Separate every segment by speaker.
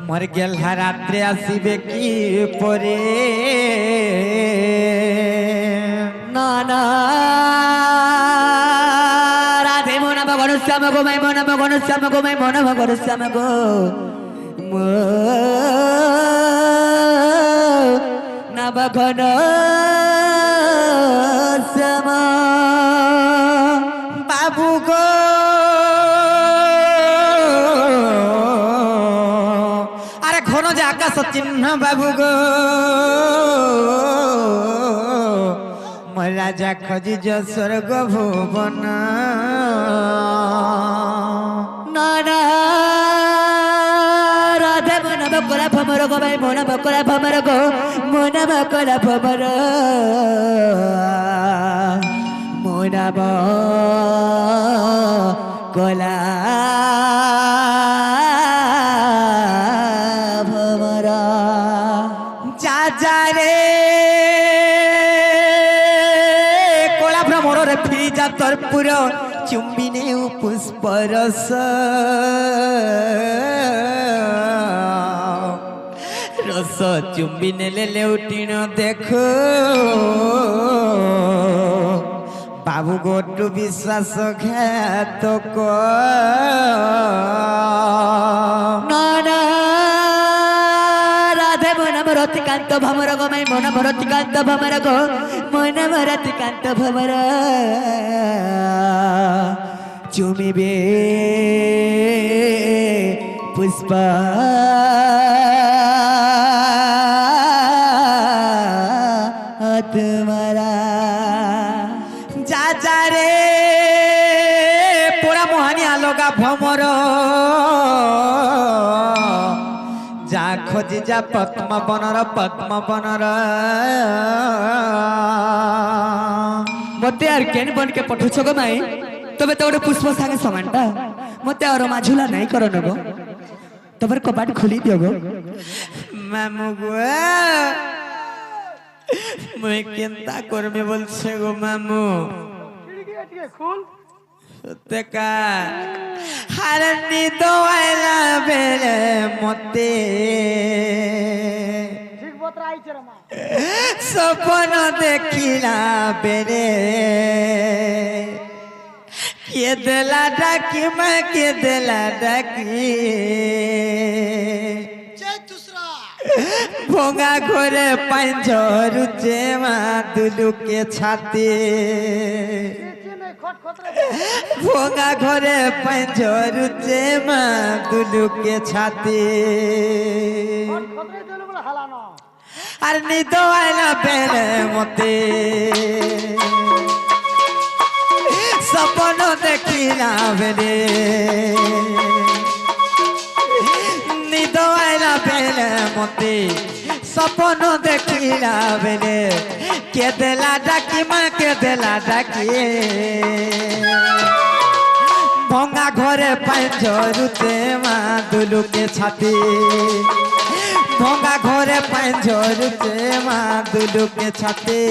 Speaker 1: मर गेल रात्रे आसबे कि परे
Speaker 2: ना ना राधे मोना भगवान श्याम गो मैं मोना भगवान श्याम गो मैं मोना भगवान श्याम गो ना भगवान श्याम
Speaker 1: बाबू गो अरे घन जे आकाश चिन्ह बाबू गो राजा खोजी जो स्वर्ग भुवन
Speaker 2: नाना राधे मोना बकरा भमर गो भाई मोना बकरा भमर गो मोना बकरा भमर मोना बकला भमर
Speaker 1: जा जा रे तोर चुम्बिने पुष्प रस रस चुम्बिने ले लेउटिन देखो बाबू गोटू विश्वास घातक
Speaker 2: नाना राधे मोना भरती कांत भमर गो मैं मोना भरती कांत भमर गो मोना भरती कांत भमर चुमिबे पुष्प तुम्हारा
Speaker 1: जा जा रे पोड़ा मोहानी आलोगा भमर जा खोजी जा पद्म बनर
Speaker 2: मत यार केन बन के पठुछ गो माई तबे तो गोटे पुष्प सागे समानटा मत और माझुला नहीं करो nego तबर कपाट खुली दियो गो
Speaker 1: मामू गो मैं केनता करबे बोलछे गो मामू
Speaker 3: खोल
Speaker 1: सत्य का हारनी तो आइला बेले मते
Speaker 3: ठीक बतरा आइছে रे मां
Speaker 1: सपन देखिला बेरे के देला डाकी मैं के देला डाकी
Speaker 3: जय दूसरा
Speaker 1: भोंगा घोरे पंजर चेमा दुलू के छाती
Speaker 3: ने खट खट रे
Speaker 1: भोंगा घोरे पंजर चेमा दुलू के छाती
Speaker 3: खट खट रे देले बड़ा हलाना
Speaker 1: अरे निदो आइला बेले मते सपन देखिला बेले निदो आइला बेले मते सपन देखिला बेले के देला डाकी माँ के देला डाकी भंगा घरे पंजरुते माँ दुलू के छाती भंगा घरे पंजरुते माँ दुलू के छाती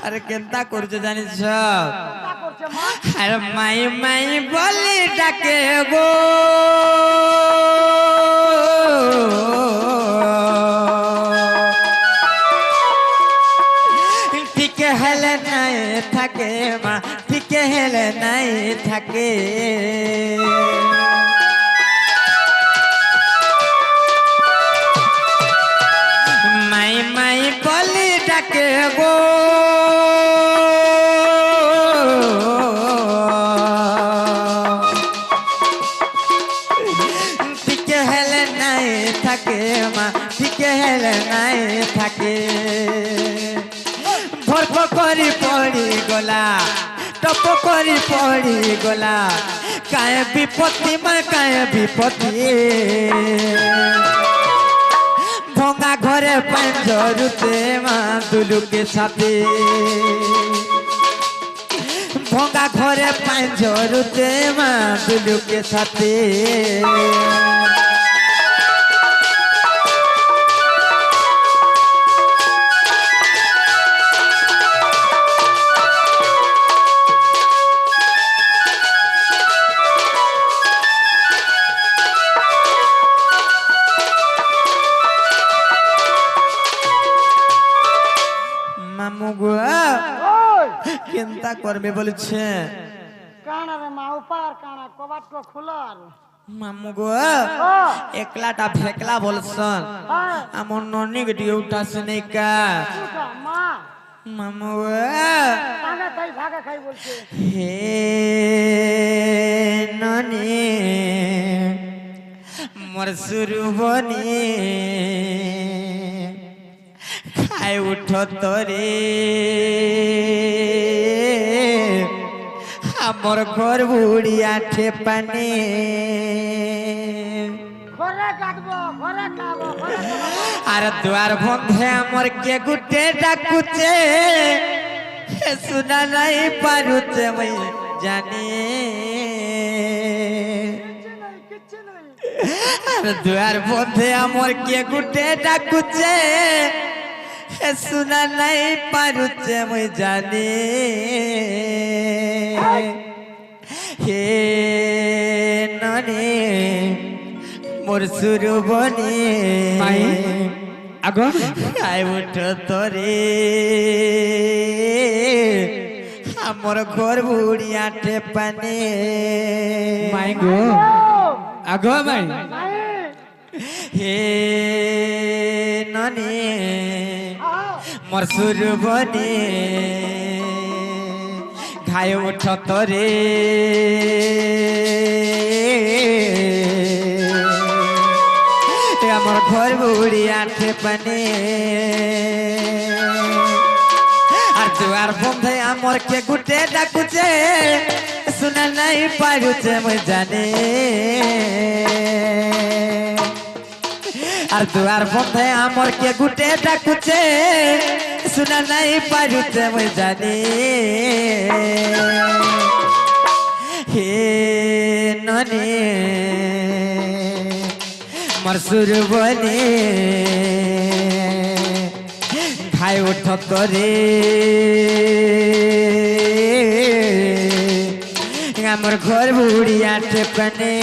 Speaker 1: अरे केनता करछ जानिस
Speaker 3: का करছে मां
Speaker 1: अरे माई माई बोली डाके गो ठीक हेले नहीं থাকে মা ঠিক হেলে नहीं থাকে माई माई बोली डाके गो भर्फ करी पड़ी गला टप करी पड़ी गला काय विपत्ति में काय विपत्ति ভঙ্গা ঘরে পাঞ্জরুতে মা দুলুকে সাথে ভঙ্গা ঘরে পাঞ্জরুতে মা দুলুকে সাথে মামু গো
Speaker 3: ওই
Speaker 1: চিন্তা করবে বলছে
Speaker 3: কানা রে মা উপার কানা কবাট কো খোলার
Speaker 1: মামু গো
Speaker 3: ও
Speaker 1: একলাটা ফেকলা বলছন
Speaker 3: হ্যাঁ
Speaker 1: আমার ননিক ডিউটা শুনেকা
Speaker 3: উঠা মা
Speaker 1: মামু গো
Speaker 3: কানা খাই ভাগা খাই বলছে
Speaker 1: হে ননি মোর সুরবনি খাই উঠ তরে আমার ঘর বুড়িয়া ঠেপানে
Speaker 3: ঘরে কাটবো ঘরে খাবো ঘরে খাবো
Speaker 1: আর দুয়ার বন্ধে আমার কে গুটে ডাকুছে শোনা নাই পারুছে মই জানি
Speaker 3: কিচ্ছু নাই
Speaker 1: আর দুয়ার বন্ধে আমার কে গুটে ডাকুছে শোনা নাই পারুছে মই জানি হে ননে মোর সুরবনে
Speaker 2: মাই আগো
Speaker 1: খাই উঠ তরে আমার ঘর বুড়িয়া ঠেপানে
Speaker 2: মাই গো আগো মাই
Speaker 3: নাই
Speaker 1: হে ননে
Speaker 3: আও
Speaker 1: মোর সুরবনে খাই উঠ তরে আমার ঘর বুড়িয়া ঠেপানে আর দুয়ার বন্ধে আমার কে গুটে ডাকুছে শোনা নাই পারুছে মই জানে আর দুয়ার বন্ধে আমার কে গুটে ডাকুছে শোনা নাই পারুছে মই জানে হে ননে মোর সুরবনে খাই উঠ তরে আমার ঘর বুড়িয়া ঠেপানে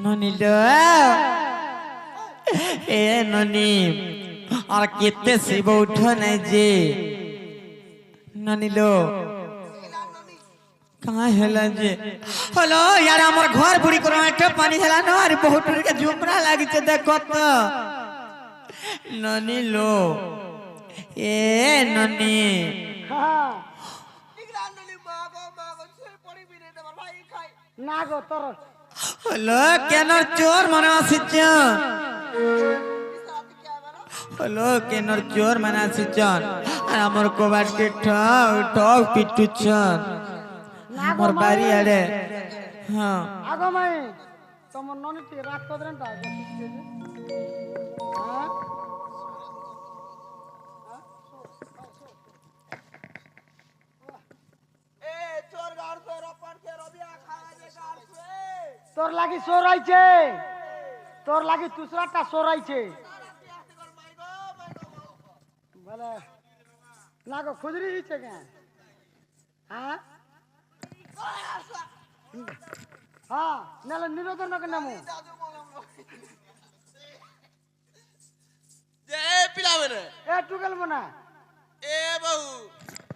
Speaker 1: ননিল এ ননি আর কেতে শিব উঠ নাই যে ননিল कहाँ हेला जे हेलो यार हमर घर बुड़ी करो एठे पानी हेला न अरे बहुत दूर के झुमरा लागी छे देखो तो ननी लो ए ननी
Speaker 3: হ্যাঁ না গো তোর
Speaker 1: हेलो केनर चोर मना सिचन हेलो केनर चोर मना सिचन আর हमर कोबाट के ठाव ठाव पिटुचन
Speaker 3: না গো
Speaker 1: मोर बारी
Speaker 3: মাই।
Speaker 1: अरे हाँ
Speaker 3: আগো মাই তোমার ননিটি রাত কদরেন তা হ্যাঁ তোর লাগি চোর আইছে তোর লাগি দুসরাটা চোর আইছে বলে না গো খুজরি দিচ্ছে কেন হ্যাঁ হ্যাঁ নালে নিরোধন কেন নামু
Speaker 4: যে পিলাবেনে
Speaker 3: এ টুকেল মনা
Speaker 4: এ বাবু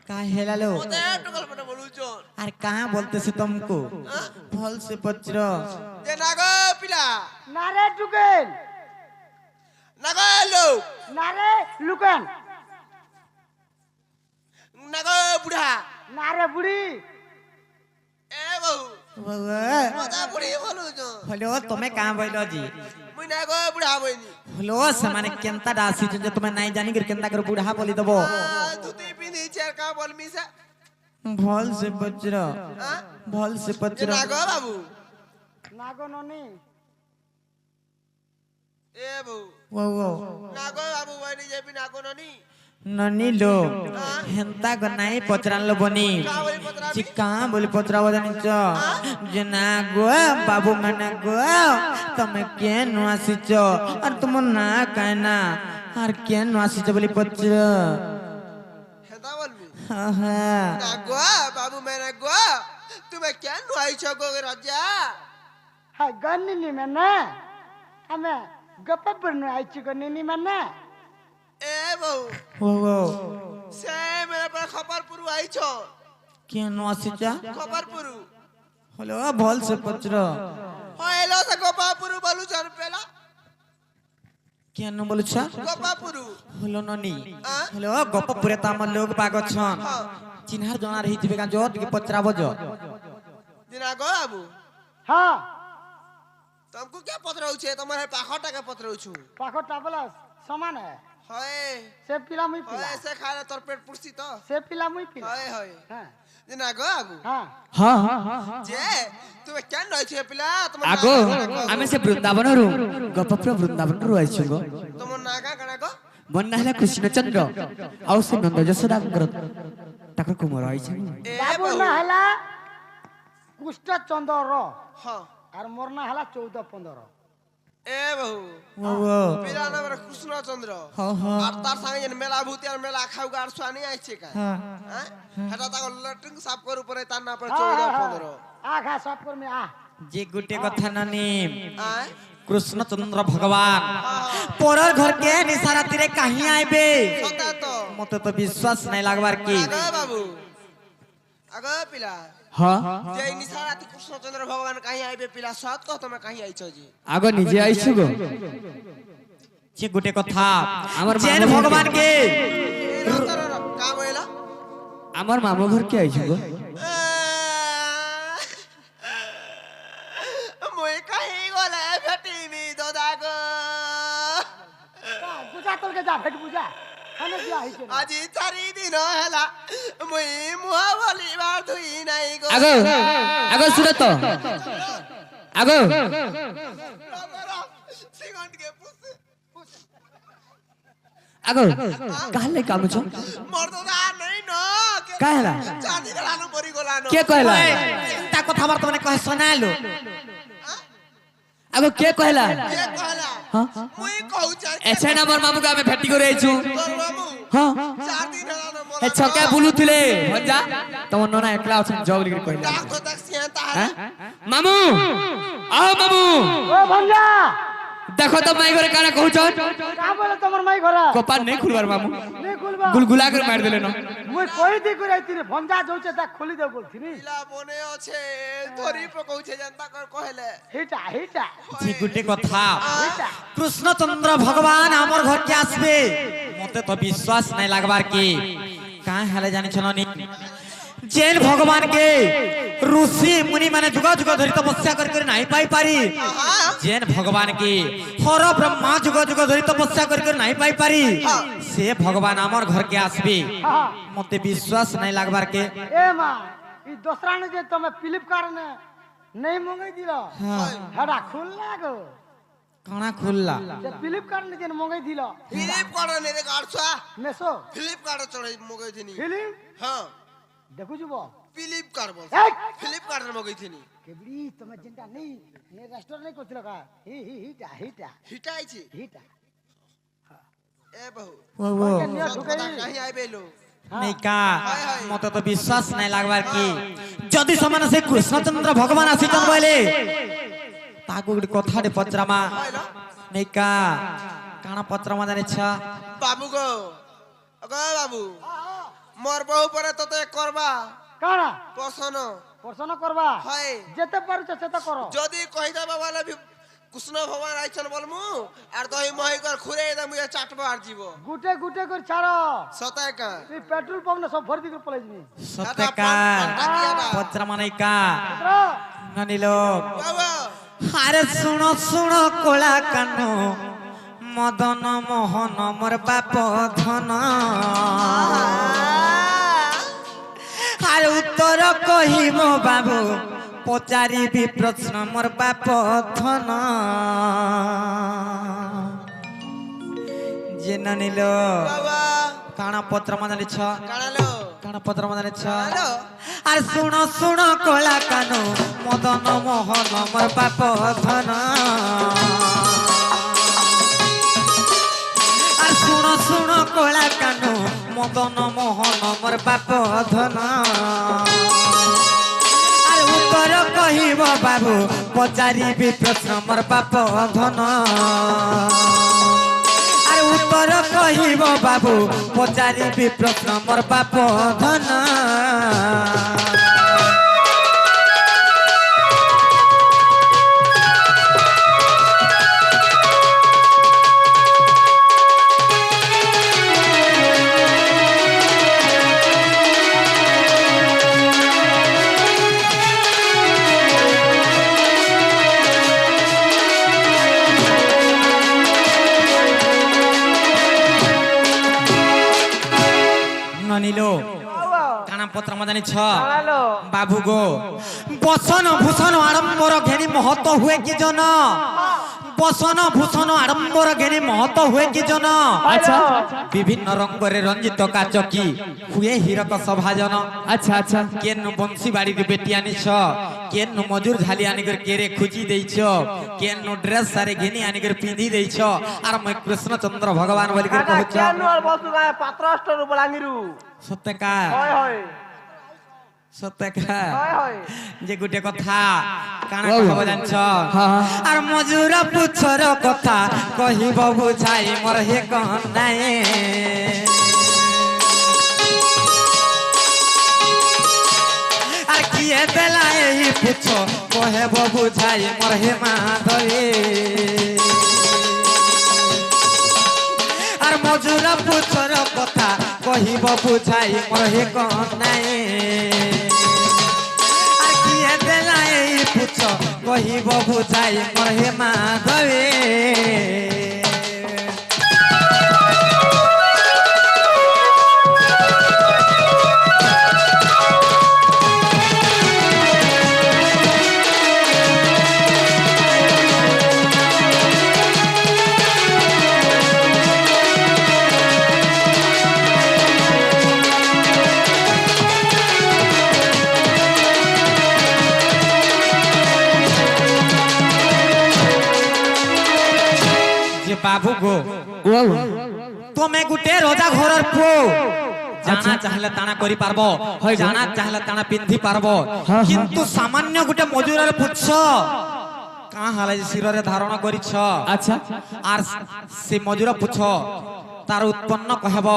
Speaker 1: कहाँ हेला लो
Speaker 4: ওতে টুকল মনে বলুছন
Speaker 1: আর कहाँ बोलते से तुमको फल से पचरो
Speaker 4: যে নাগো পিলা
Speaker 3: না রে টুকেল
Speaker 4: নাগো লোক
Speaker 3: না রে লুকান
Speaker 4: নাগো বুড়া
Speaker 3: না রে বুড়ি
Speaker 4: এ বহু
Speaker 1: বাবা
Speaker 4: কথা বুড়ি বলুছ
Speaker 1: হলো তুমি কাঁ বইল জি
Speaker 4: মুই না গো বুড়া বইনি
Speaker 1: হলো সেমানে কেনতা ডাসি যে তুমি নাই জানি কি কেনতা করে বুড়া বলি দেব
Speaker 4: ধুতি পিঁধিছে আর কা বলমি সে
Speaker 1: ভাল সে বজ্র
Speaker 4: হ্যাঁ
Speaker 1: ভাল সে বজ্র
Speaker 4: না গো বাবু
Speaker 3: না গো ননি
Speaker 4: এ বহু
Speaker 1: ও ও
Speaker 4: না গো বাবু বইনি যাবি না গো ননি
Speaker 1: ননি লো হেনতা গ নাই পচরান লো বনি
Speaker 4: কা বলি পত্রা
Speaker 1: চিকা বলি পচরাব জানিছ যে না গো বাবু মানে গো তুমি কেন আসিছ আর তোমার না কায় না আর কেন আসিছ বলি পচর
Speaker 4: হেতা বলবি
Speaker 1: হ্যাঁ
Speaker 4: না গো বাবু মেনে গো তুমি কেন আইছ গো রাজা
Speaker 3: হ্যাঁ গন্নি মানে আমি গপ্প পড়নু আইছি গন্নি মানে
Speaker 4: এ বহু
Speaker 1: ও ও
Speaker 4: সে মেরে পর খবরপুর আইছ
Speaker 1: কেন আসিছ
Speaker 4: খবরপুর
Speaker 1: হলো ভাল সে পচর
Speaker 4: হইলো সে গোপাপুর বলু জান পেলা
Speaker 1: কেন বলছ
Speaker 4: গোপাপুর
Speaker 1: হলো ননি
Speaker 4: আ?
Speaker 1: হলো গপপুরে তো আমার লোক বাগ ছন চিনহার জনা রহি থিবে কা জো টিকে পচরাব জো
Speaker 4: দিনা গো বাবু
Speaker 3: হ্যাঁ
Speaker 4: तुमको क्या पत्र छे तुम्हारे पाखटा के पत्र छु
Speaker 3: পাখটা বলা সমান
Speaker 4: হয়
Speaker 3: সে পিলা মুই পিলা
Speaker 4: হয় সে খালে তোর পেট পুরছি তো
Speaker 3: সে পিলা মুই পিলা
Speaker 4: হয় হয়
Speaker 3: হ্যাঁ
Speaker 4: দিনা গো বাবু
Speaker 3: হ্যাঁ
Speaker 1: হ্যাঁ
Speaker 4: যে তুমি কেন নইছে পিলা তোমার
Speaker 2: আগো আমি সে বৃন্দাবনরু গপপ্র বৃন্দাবনরু আইছো গো
Speaker 4: তোমার নাগা কানা গো
Speaker 2: বন্যা হেলা কৃষ্ণচন্দ্র ଆଉ ସେ ନନ୍ଦ ଯଶୋଦାଙ୍କର ତାଙ୍କର କୁମାର ଆଇଛି
Speaker 4: এ
Speaker 3: বাবু
Speaker 4: বাবু
Speaker 3: না হেলা কুষ্ঠ চন্দ্র
Speaker 4: হ্যাঁ
Speaker 3: আর মোর না হেলা 14-15
Speaker 4: এ বাবু
Speaker 1: ও ও
Speaker 4: পিলা নাম কৃষ্ণচন্দ্র
Speaker 1: হ্যাঁ হ্যাঁ
Speaker 4: আর তার সঙ্গে মেলা ভূতি আর মেলা খাউ আর সানি আইছে কা
Speaker 1: হ্যাঁ
Speaker 4: হ্যাঁ হেটা তা লটিং সাফ করু পরে তার না পরে 14-15
Speaker 3: আঘা সব করমি আ
Speaker 1: যে গুটে কথা নানি
Speaker 4: আয়
Speaker 1: কৃষ্ণচন্দ্র ভগবান পরর ঘর কে নিশারাতিরে কাহি আইবে
Speaker 4: সতা তো
Speaker 1: মতে তো বিশ্বাস নাই লাগবার কি
Speaker 4: আগো বাবু আগো পিলা
Speaker 2: ହଁ
Speaker 4: যে নিশারাতি কৃষ্ণচন্দ্র ভগবান কাহি আইবে পিলা সত কহ তুমি কাহি আইছো জি
Speaker 2: ଆଗ ନିଜେ ଆଇଛୁ গো
Speaker 1: যে গুটে কথা
Speaker 2: আমার
Speaker 1: জেন
Speaker 2: মামু
Speaker 1: ভগবান কে
Speaker 4: কা বইলা
Speaker 2: আমার মামু ঘর কে আইଛୁ গো
Speaker 4: মই কাহি গলে ভেটিমি দাদা গো
Speaker 3: বুঝা তোকে যা ফেট বুঝা খানে দিয়া হইছে না।
Speaker 4: আজি 4 দিন হেলা মই মুহা বলিবার ধুই নাই গো
Speaker 2: ଆଗ ଆଗ ସୁର ତ ଆଗ
Speaker 4: সেকেন্ড কে পুছে
Speaker 2: ଆଗ କାହାଲେ କାମୁଛ
Speaker 4: মর্দদা নাই ন
Speaker 2: କାହା ହେଲା
Speaker 4: 4 দিন হেলা মরি গলানো
Speaker 2: କିଏ କହିଲା
Speaker 1: তা কথা বর্তমানে কহে শোনালো
Speaker 2: ଆଗ କିଏ କହିଲା
Speaker 4: কে কহলা
Speaker 2: ହଁ
Speaker 4: মই কহু চাই
Speaker 2: ଏଛେ ନା ମୋର ମାମୁକୁ ଆମେ ଭେଟି କରି ଆଇଛୁ
Speaker 4: তোর বাবু
Speaker 2: ହଁ
Speaker 4: 4 দিন হেলা
Speaker 2: ଏ ଛକା ବୁଲୁଥିଲେ ଭଞ୍ଜା ତମ ନନା ଏକଲା ଅଛନ୍ତି ଯାଉ ବୋଲି କହିଲା
Speaker 4: ডাক তো দেখ সিয়া তাহা
Speaker 2: হ্যাঁ? মামু আও মামু
Speaker 3: ও ভঞ্জা
Speaker 2: দেখো তো মাই ঘরে কানা কହୁଛ
Speaker 3: কা বলে তোমার মাই ঘরা
Speaker 2: কপার নেই খুলবার মামু
Speaker 3: নে খুলবা
Speaker 2: গুলগুলা করে মার দিলে না
Speaker 3: মুই কই দি করে আইতিনি ভঞ্জা যাউছে তা খুলি দেব বলছিনি
Speaker 4: পিলা বনে আছে ধরি পকৌছে জানতা কর কহেলে
Speaker 3: হিটা হিটা
Speaker 1: যে গুটে কথা
Speaker 3: হিটা
Speaker 1: কৃষ্ণচন্দ্র ভগবান আমার ঘর কে আসবে মতে তো বিশ্বাস নাই লাগবার কি কা হেলে জানিছ ননি জেন ভগবান কে ঋষি মুনি মানে যুগ যুগ ধরি তপস্যা করে করে নাই পাই পারি জেন ভগবান কে হর ব্রহ্মা যুগ যুগ ধরি তপস্যা করে করে নাই পাই পারি সে ভগবান আমার ঘর কে আসবে
Speaker 3: হ্যাঁ
Speaker 1: মতে বিশ্বাস নাই লাগবার কে
Speaker 3: এ মা ই দোসরানে যে তুমি ফ্লিপকার্ট নে নেই মঙ্গাই দিল হেডা খুললা গো
Speaker 1: কানা খুললা
Speaker 3: যে ফ্লিপকার্ট নে যে মঙ্গাই দিল
Speaker 4: ফিলিপ করে নে রে গাড়ছা
Speaker 3: মেসো
Speaker 4: ফিলিপ কার্ড চড়ে মগই থিনি
Speaker 3: ফিলিম
Speaker 4: হ্যাঁ
Speaker 3: দেখু যুব
Speaker 4: ফিলিপ কার্ড বল
Speaker 3: এই
Speaker 4: ফিলিপ কার্ড মগই থিনি
Speaker 3: কেবড়ি তোমার যেটা নেই নে রেস্টুরেন্ট নেই করছিল কা হিটা হিটা
Speaker 4: হিটাইছি
Speaker 3: হিটা
Speaker 4: এ বহু
Speaker 1: ও ও
Speaker 3: ওকে নিয়ে ঢুকাই
Speaker 4: কথা কাহি আইবে লো
Speaker 1: নেকা মতে তো বিশ্বাস নাই লাগবার কি যদি সমান সে কৃষ্ণচন্দ্র ভগবান আসিছন বলে তাকু ଗୋଟେ কথাଟେ ପଚରାମା ନେକା କାଣା ପଚରାମା ଜାଣିଛ
Speaker 4: বাবু গো গো বাবু মোর বউ পরে তোতে করবা
Speaker 3: কারা
Speaker 4: পছন্দ
Speaker 3: পছন্দ করবা
Speaker 4: হয়
Speaker 3: যেতে পারছো সেটা করো
Speaker 4: যদি কই দেবা বলে কৃষ্ণ ভগবান আইছন বলমু আর দহি মহি কর খুরে দে মুই চাটবা আর জীব
Speaker 3: গুটে গুটে করে ছাড়ো
Speaker 4: সতায় কা
Speaker 3: এই পেট্রোল পাম্প না সব ভর্তি করে পলাই যাবি
Speaker 1: সত্যকা পত্র মানাইকা ননিল
Speaker 4: বাবা
Speaker 1: আরে শুনো শুনো কোলা কান মদন মোহন মোর বাপ ধন আর উত্তর কহিব বাবু পচারিবি প্রশ্ন মোর বাপ ধন যে ননিল
Speaker 4: বাবা
Speaker 1: কাଣା পত্র মানালিছ
Speaker 4: কানালো
Speaker 1: কাଣା পত্র মানালিছ
Speaker 4: কানালো
Speaker 1: আর শুনো শুনো কোলা কানু মদন মোহন মোর বাপ ধন আর শুনো শুনো কোলা কানু মদন মোহন মোর বাপ ধন আর উত্তর কহিব বাবু পচারিবি প্রশ্ন মোর বাপ ধন আর উত্তর কহিব বাবু পচারিবি প্রশ্ন মোর বাপ ধন ননিল কানা পত্র জানিছ বাবু গো বসন ভূষণ আড়ম্বর ঘেনি মহত হুয়ে কি জন বসন ভূষণ আড়ম্বর ঘেনি মহত হুয়ে কি জন
Speaker 2: আচ্ছা
Speaker 1: বিভিন্ন রঙ্গরে রঞ্জিত কাচকি হুয়ে হীরক সভাজন
Speaker 2: আচ্ছা আচ্ছা
Speaker 1: কেন বংশী বাড়ি বেটি আনিছ কেন মজুর ঝালি আনিকর কেরে খুঁজি দেইছ কেন ড্রেস সারে ঘেনি আনিকর পিঁধি দেইছ আর মই কৃষ্ণচন্দ্র ভগবান বলি করে কহুছ
Speaker 3: পাত্রষ্টর বলাঙ্গিরু
Speaker 1: সত্যকা
Speaker 3: হয় হয়
Speaker 1: সত্যকা
Speaker 3: হয় হয়
Speaker 1: যে গুটে কথা কানা
Speaker 2: বাবু।
Speaker 1: কহব জানছ
Speaker 2: হ্যাঁ।
Speaker 1: আর মজুর পুছর কথা কহিব বুঝাই মোর হে কন নাই আর কিয়ে বেলা এই পুছ কহেব বুঝাই মোর হে মাধবে আর মজুর পুছর কথা কহিব বুঝাই মোর হে কন নাই আর কিয়ে বেলা এই পুছ কহিব বুঝাই মোর হে মাধবে যে বাবু গো তুমি গুটে রোজা ঘরের পুও জানা চাহলে তানা করি পারব
Speaker 2: হয় গো।
Speaker 1: জানা চাহলে তানা পিন্ধি পারব
Speaker 2: হ্যাঁ।
Speaker 1: কিন্তু সামান্য গুটে মজুরের পুচ্ছ কা হালে যে শিররে ধারণ করিছ
Speaker 2: আচ্ছা
Speaker 1: আর সে মজুর পুচ্ছ তার উৎপন্ন কহেব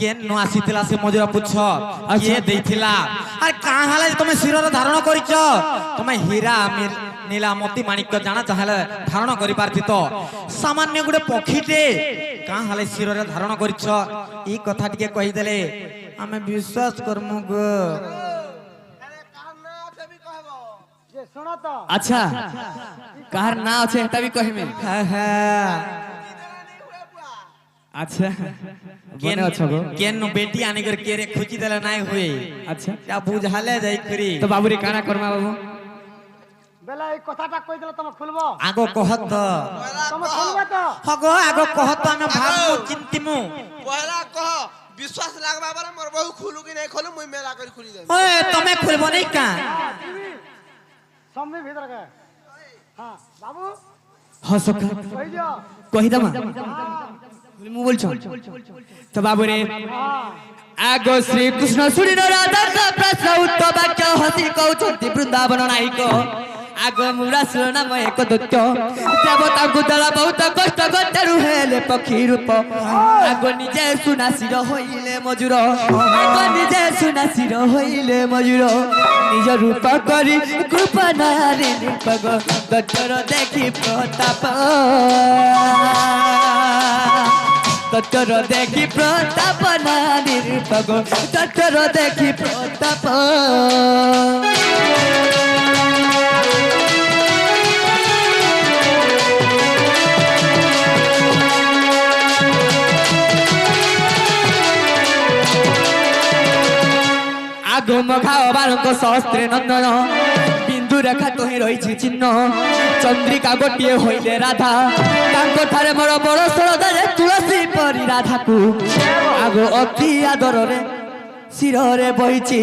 Speaker 1: কেন নো আসিতিলা সে মজুর পুচ্ছ কিয়ে দেইছিলা আর কা হালে যে তুমি শিররে ধারণ করিছ তুমি হীরা নীলামতি মাণিক্য জানা চাহলে ধারণ করি পারতি তো সামান্য গুটে পক্ষীতে কা হালে শিররে ধারণ করিছ এই কথা টিকে কহিদেলে আমি বিশ্বাস করমু গো
Speaker 3: যে শোনো তো
Speaker 2: আচ্ছা কার না আছে এটা भी কহিমে
Speaker 1: হ্যাঁ হ্যাঁ
Speaker 2: আচ্ছা কেন আছো গো
Speaker 1: কেন বেটি আনিকর কেরে খুঁজি দেলে নাই হুয়ে
Speaker 2: আচ্ছা
Speaker 1: তা বুঝালে যাই করি
Speaker 2: তো বাবুরি কানা করমা বাবু
Speaker 3: বেলা এই কথাটা কই দিলে তুমি খুলবো
Speaker 1: আগো কহত
Speaker 3: তুমি খুলবে তো
Speaker 1: হগো আগো কহত আমি ভাবমু চিন্তিমু
Speaker 4: পয়লা কহ বিশ্বাস লাগবা বলে মোর বহু খুলু কি নাই খোলু মুই মেলা করে খুলি দেব
Speaker 1: ওই তুমি খুলব নাই কা
Speaker 3: সম্মি ভিতর কে হ্যাঁ বাবু
Speaker 2: হসক
Speaker 3: কই দিও
Speaker 2: কহি দমা মু বলছো তো বাবুরে আগো শ্রী কৃষ্ণ শুনিন রাধাଙ୍କ ପ୍ରଶ୍ନ ଉତ୍ତର ବାକ୍ୟ ହସି କହୁଛନ୍ତି ବୃନ୍ଦାବନ ନାୟକ ଆଗ ମୁରାସୁର ନାମ ଏକ ଦୈତ୍ୟ ଦେବତାଙ୍କୁ ଦଳ ବହୁତ କଷ୍ଟ ଗତାରୁ ହେଲେ ପକ୍ଷୀ ରୂପ ଆଗ ନିଜେ ସୁନାସିର ହୋଇଲେ ମଜୁର ଆଗ ନିଜେ ସୁନାସିର ହୋଇଲେ ମଜୁର নিজ রূপ করি গোপনারে নিপগ তর দেখি প্রতাপ তর দেখি প্রতাপ নারী নিপগ তর দেখি প্রতাপ আগুম খাওয়ার শস্ত্রে নন্দন বিন্দু রেখা তোহি রয়েছে চিহ্ন চন্দ্রিকা গোটিয়ে হইলে রাধা তাঙ্ক ঠারে মোর বড় শ্রদ্ধারে তুলসী পরি রাধাকু আগ অতি আদରରେ শিରରେ বইছি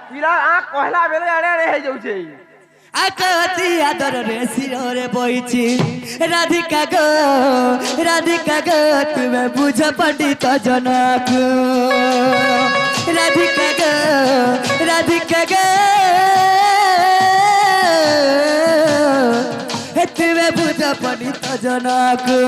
Speaker 4: ପିଲା କହିଲା ବେଳେ ଆଡେ ଆଡେ ହେଇଯାଉଛି
Speaker 2: আগ অতি আদରରେ শিରରେ বইছি রাধিকা গো তুমি বুঝ পণ্ডিত জনকু রাধিকা গো তুমি বুঝ পণ্ডিত জনকু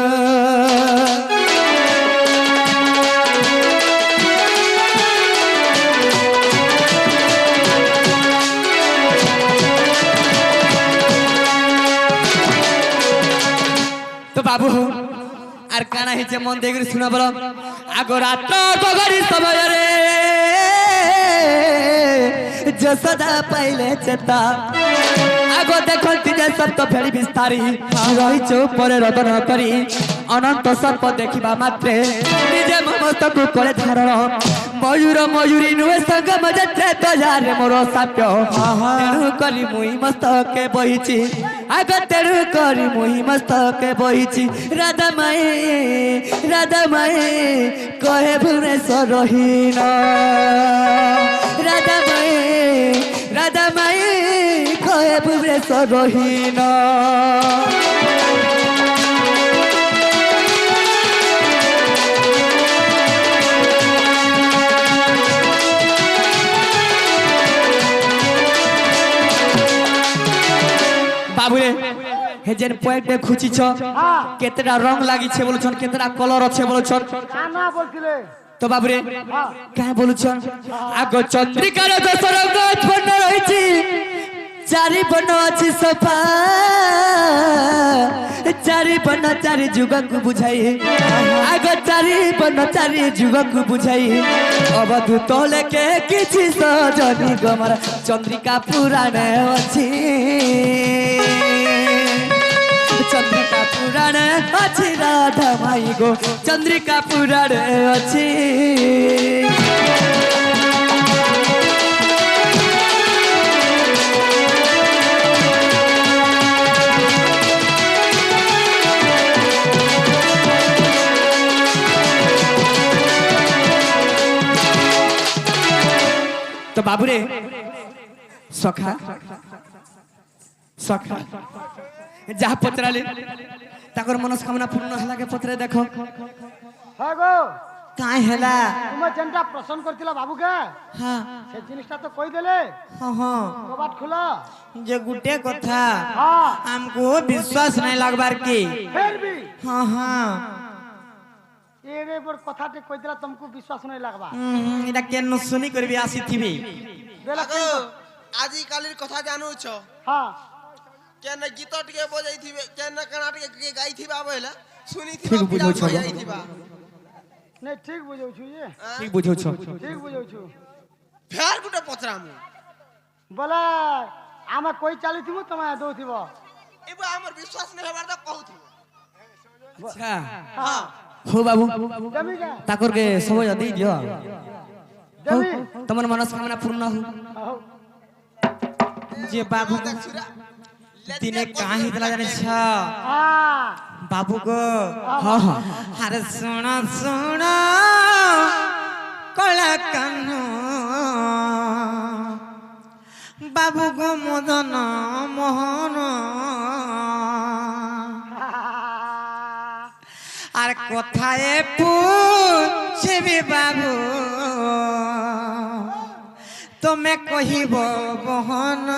Speaker 2: তো বাবু আর কানা হয়েছে মন দেখে শুনা বল আগ রাত গগরি সমୟରେ যশোদা পাইলে চেতা আগ দেখন্তি যে সপ্ত ফেরি বিস্তারি রহিছ উপরে রদন করি অনন্ত সর্প দেখিবা মাত্রে নিজে মস্তকু করে ধারণ ময়ূরী নুহে সঙ্গম যাত্রে দয়ারে মোর সাপ্য তেণু করি মুই মস্তকে বহিছি আগ তেণু করি মুই মস্তকে বহিছি রাধা মায়ে কহে ভুবনেশ্বর হীন রাধা মায়ে কহে ভুবনেশ্বর হীন বাবুরে হে যেন পয়েন্টে খুঁচিছ কেতেটা রং লাগিছে বলছন কেতেটা কলর আছে বলছন
Speaker 3: কানা বলছিলে
Speaker 2: তো বাবুরে কাহে বলছন আগ চন্দ্রিকার দশ রঙ উৎপন্ন রয়েছে চারি বর্ণ আছে সফা চারি বর্ণ চারি যুগକୁ বুঝাই আগ চারি বর্ণ চারি যুগକୁ বুঝাই অবধূত লেখে কিছু সজনী গমর চন্দ্রিকা পুরাণে ଅଛି চন্দ্রিকা পুরাণে ଅଛି রাধা মাই গো চন্দ্রিকা পুরাণে ଅଛି তো বাবুরে সখা যাহা পচরালে তাকর মনস্কামনা পূর্ণ হেলাকে পত্রে দেখো
Speaker 3: হ্যাঁ গো
Speaker 1: কাই হেলা
Speaker 3: তুমি যেটা প্রশ্ন করছিল বাবুকে
Speaker 1: হ্যাঁ
Speaker 3: সেই জিনিসটা তো কই দেলে
Speaker 1: হ্যাঁ
Speaker 3: কবাট খুলো
Speaker 1: যে গুটে কথা
Speaker 3: হ্যাঁ
Speaker 1: আমকো বিশ্বাস নাই লাগবার কি
Speaker 3: ফের ভি
Speaker 1: হ্যাঁ
Speaker 3: এরে বড় কথাতে কই দিলা তুমকু বিশ্বাস নাই লাগবা
Speaker 1: এটা কেন শুনি করবি আসিথিবি
Speaker 3: বেলা
Speaker 4: ଆଗ ଆଜିକାଲିର କଥା ଜାଣୁଛ
Speaker 3: হ্যাঁ
Speaker 4: କେନ ଗୀତ ଟିକେ ବଜାଇଥିବେ କେନ କାଣା ଟିକେ ଗାଇଥିବା ବୋଇଲା
Speaker 2: ଠିକ
Speaker 4: ଶୁଣିଥିବା
Speaker 2: ବୁଝଉଛ।
Speaker 4: ଯାଇଥିବା
Speaker 3: নাই ঠিক বুঝাউছু যে
Speaker 2: ঠিক বুঝাউছ
Speaker 3: ঠিক বুঝাউছু
Speaker 4: ଫେର ଗୋଟେ ପଚରାମୁ
Speaker 3: বলে ଆମେ কই চালিଥିବୁ ତମେ ଦଉଥିବ
Speaker 4: ଏବେ ଆମର ବିଶ୍ୱାସ ନାହିଁ ହେବାର ତ କହୁଥିବୁ
Speaker 2: আচ্ছা
Speaker 3: হ্যাঁ
Speaker 2: হো বাবু
Speaker 3: দেবি কে
Speaker 2: তাকর কে সময় দেই দিও
Speaker 3: দেবি
Speaker 2: তোমার মনস্কামনা পূর্ণ হো
Speaker 3: হও
Speaker 1: যে বাবু
Speaker 4: ଦେଖୁରା
Speaker 1: দিনে কাঁ হেতলা জানিছ
Speaker 3: হ্যাঁ
Speaker 1: বাবু গো
Speaker 2: হ্যাঁ হ্যাঁ
Speaker 1: আরে শুণ শুণ কলা কান বাবু গো মদন মোহন আর কথায় পুছিবি বাবু তুমি কহিব বহন